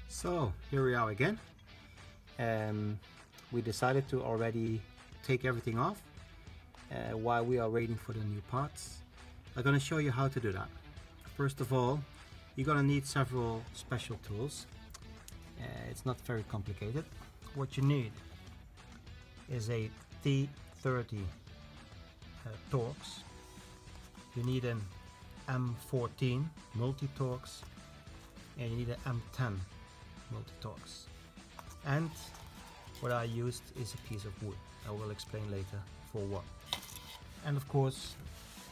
So here we are again. We decided to already take everything off while we are waiting for the new parts. I'm going to show you how to do that. First of all, you're going to need several special tools. It's not very complicated. What you need is a T30 Torx. You need an M14 multi-Torx, and you need an M10 multi-Torx. And what I used is a piece of wood. I will explain later for what. And of course,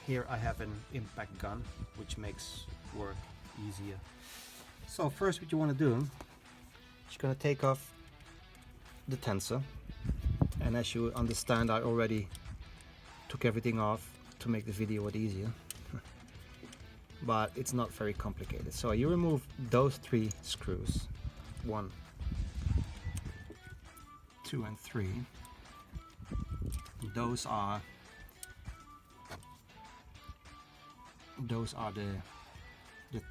here I have an impact gun, which makes work easier. So first, what you want to do is you're going to take off the tensor. And as you understand, I already took everything off to make the video a lot easier. But it's not very complicated. So you remove those 3 screws, 1, 2 and 3. Those are the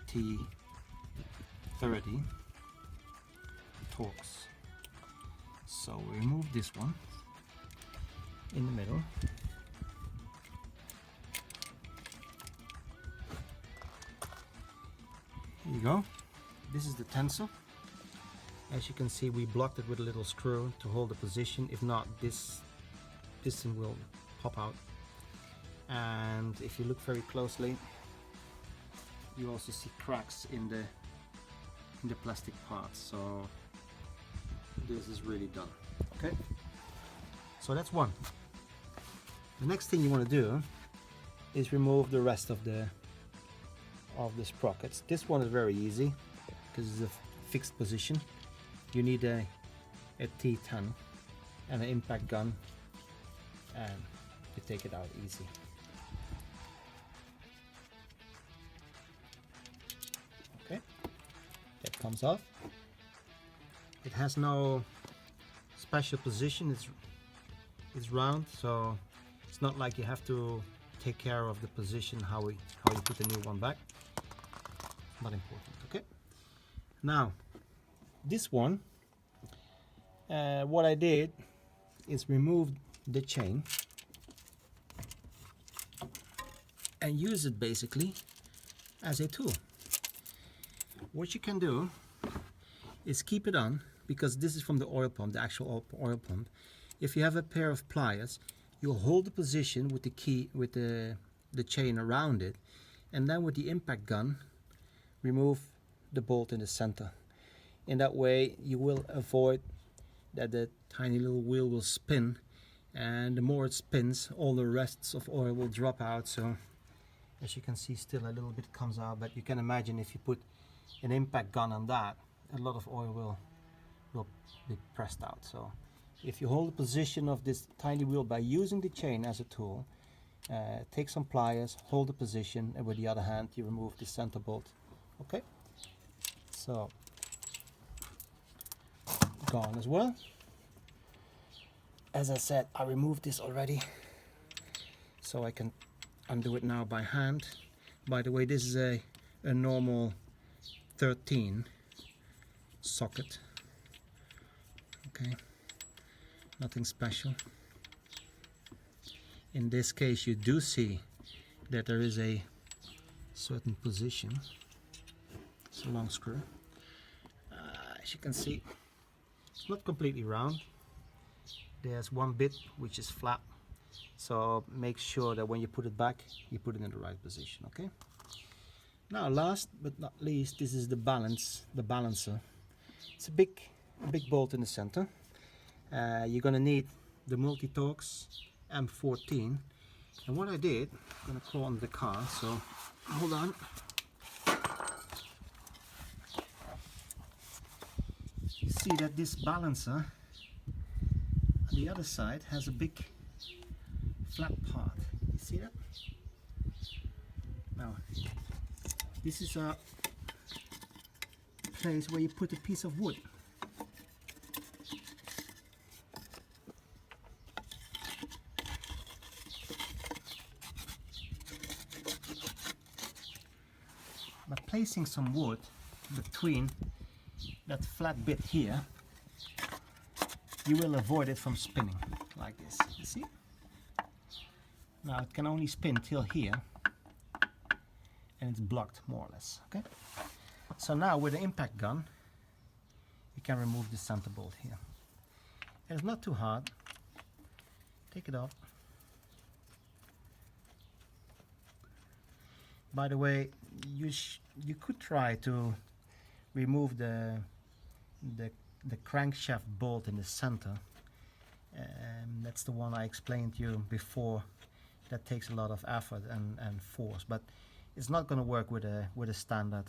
T30 Torx. So we remove this one in the middle. Here you go. This is the tensor. As you can see, we blocked it with a little screw to hold the position. If not, this thing will pop out. And if you look very closely, you also see cracks in the plastic parts. So this is really done. Okay. So that's one. The next thing you want to do is remove the rest of the sprockets. This one is very easy because it's a fixed position. You need a T10 and an impact gun, and you take it out easy. Okay, that comes off. It has no special position. It's round, so it's not like you have to take care of the position how you put the new one back. Not important. Okay. Now, this one, what I did is remove the chain and use it basically as a tool. What you can do is keep it on, because this is from the oil pump, the actual oil pump. If you have a pair of pliers, you'll hold the position with the key, with the chain around it, and then with the impact gun, remove the bolt in the center. In that way, you will avoid that the tiny little wheel will spin, and the more it spins, all the rests of oil will drop out. So as you can see, still a little bit comes out, but you can imagine if you put an impact gun on that, a lot of oil will be pressed out. So if you hold the position of this tiny wheel by using the chain as a tool, take some pliers, hold the position, and with the other hand you remove the center bolt. Okay, so gone as well. As I said, I removed this already, so I can undo it now by hand. By the way, this is a normal 13 socket. Okay, nothing special. In this case, you do see that there is a certain position. It's a long screw. As you can see, it's not completely round. There's one bit which is flat, so make sure that when you put it back, you put it in the right position. Okay. Now, last but not least, this is the balancer. It's a big bolt in the center. You're gonna need the multi-Torx M14, and what I did, I'm gonna crawl under the car, so hold on. You see that this balancer on the other side has a big flat part. You see that? Now, this is a place where you put a piece of wood. By placing some wood between that flat bit here, you will avoid it from spinning like this. You see? Now it can only spin till here, and it's blocked more or less. Okay. So now with the impact gun, you can remove the center bolt here. And it's not too hard. Take it off. By the way, you could try to remove the crankshaft bolt in the center. That's the one I explained to you before. That takes a lot of effort and force, but it's not going to work with a standard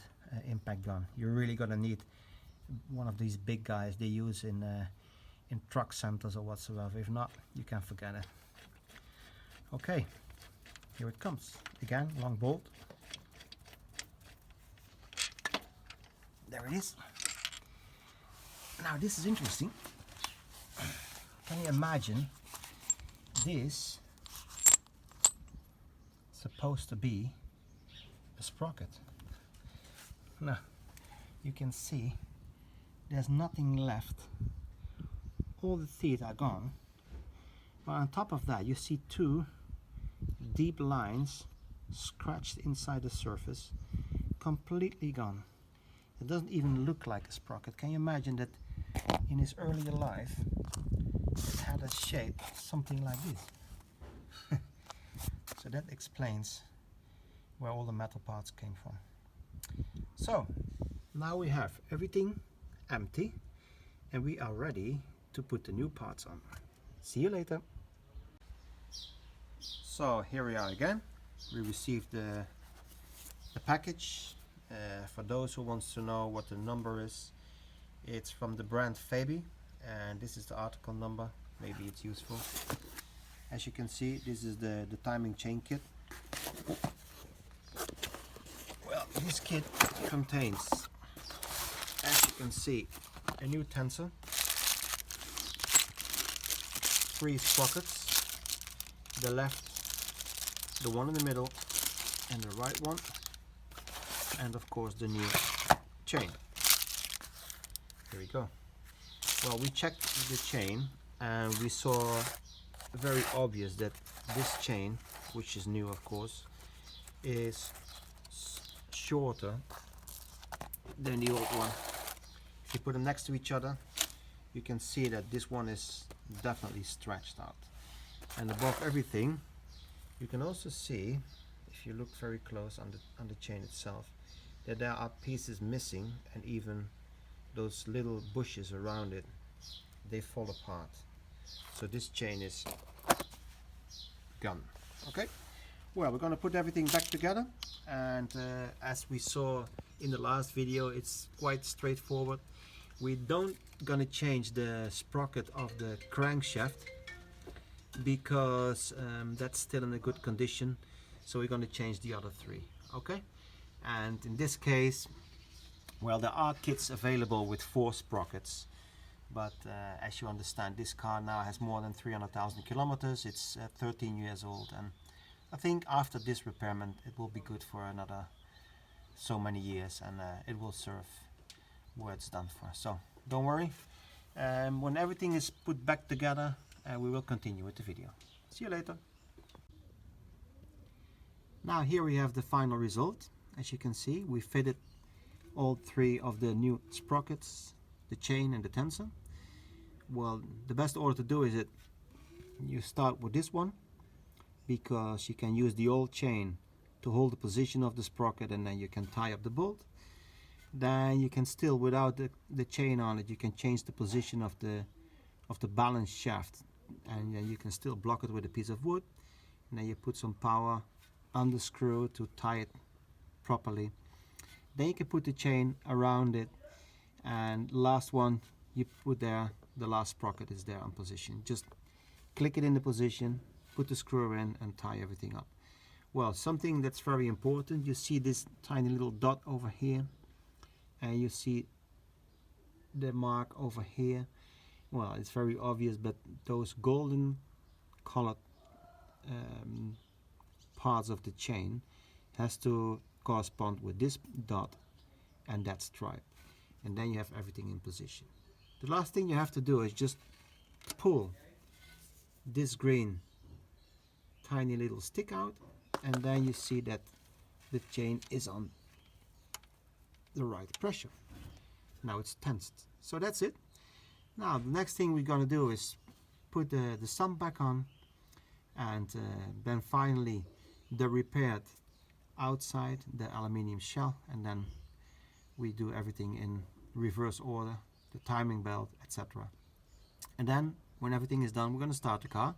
impact gun. You're really going to need one of these big guys they use in truck centers or whatsoever. If not, you can forget it. Okay, here it comes. Again, long bolt. There it is. Now this is interesting. Can you imagine this supposed to be a sprocket? Now you can see there's nothing left. All the teeth are gone. But on top of that, you see two deep lines scratched inside the surface, completely gone. It doesn't even look like a sprocket. Can you imagine that in its earlier life it had a shape something like this? So that explains where all the metal parts came from. So now we have everything empty and we are ready to put the new parts on. See you later. So here we are again. We received the package. For those who wants to know what the number is, it's from the brand V.A.G, and this is the article number. Maybe it's useful. As you can see, this is the timing chain kit. Well, this kit contains, as you can see, a new tensor, 3 sprockets, the left, the one in the middle, and the right one, and of course the new chain. Here we go. Well, we checked the chain and we saw very obvious that this chain, which is new of course, is shorter than the old one. If you put them next to each other, you can see that this one is definitely stretched out. And above everything, you can also see, if you look very close on the chain itself, that there are pieces missing, and even those little bushes around it, they fall apart. So this chain is gone. Okay, well, we're going to put everything back together, and as we saw in the last video, it's quite straightforward. We don't gonna change the sprocket of the crankshaft because that's still in a good condition, so we're going to change the other 3. Okay, and in this case, well, there are kits available with 4 sprockets, but as you understand, this car now has more than 300,000 kilometers. It's 13 years old, and I think after this repairment it will be good for another so many years, and it will serve what it's done for. So don't worry, when everything is put back together, we will continue with the video. See you later. Now here we have the final result. As you can see, we fitted all 3 of the new sprockets, the chain and the tensor. Well, the best order to do is that you start with this one, because you can use the old chain to hold the position of the sprocket, and then you can tie up the bolt. Then you can still, without the chain on it, you can change the position of the balance shaft, and then you can still block it with a piece of wood, and then you put some power on the screw to tie it properly. Then you can put the chain around it, and last one you put there, the last sprocket is there on position. Just click it in the position, put the screw in, and tie everything up. Well, something that's very important, you see this tiny little dot over here, and you see the mark over here. Well, it's very obvious, but those golden colored parts of the chain has to correspond with this dot and that stripe, and then you have everything in position. The last thing you have to do is just pull this green tiny little stick out, and then you see that the chain is on the right pressure. Now it's tensed. So that's it. Now the next thing we're going to do is put the sump back on, and then finally the repaired outside, the aluminium shell, and then we do everything in reverse order, the timing belt, etc. And then when everything is done, we're going to start the car,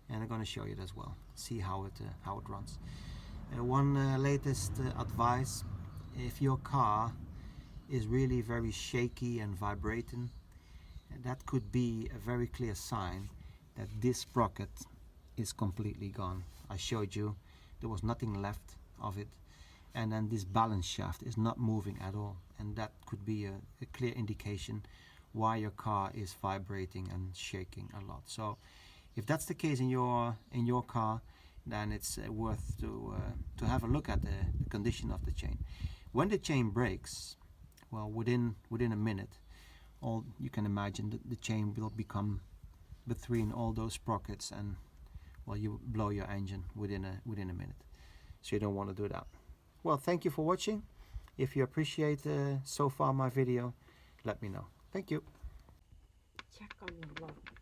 and I'm going to show you it as well, see how it runs. One latest advice: if your car is really very shaky and vibrating, that could be a very clear sign that this sprocket is completely gone. I showed you there was nothing left of it, and then this balance shaft is not moving at all, and that could be a clear indication why your car is vibrating and shaking a lot. So if that's the case in your car, then it's worth to have a look at the condition of the chain. When the chain breaks, well, within a minute, you can imagine that the chain will become between all those sprockets, and well, you blow your engine within a minute. So you don't want to do that. Well, thank you for watching. If you appreciate so far my video, let me know. Thank you. Check on your log.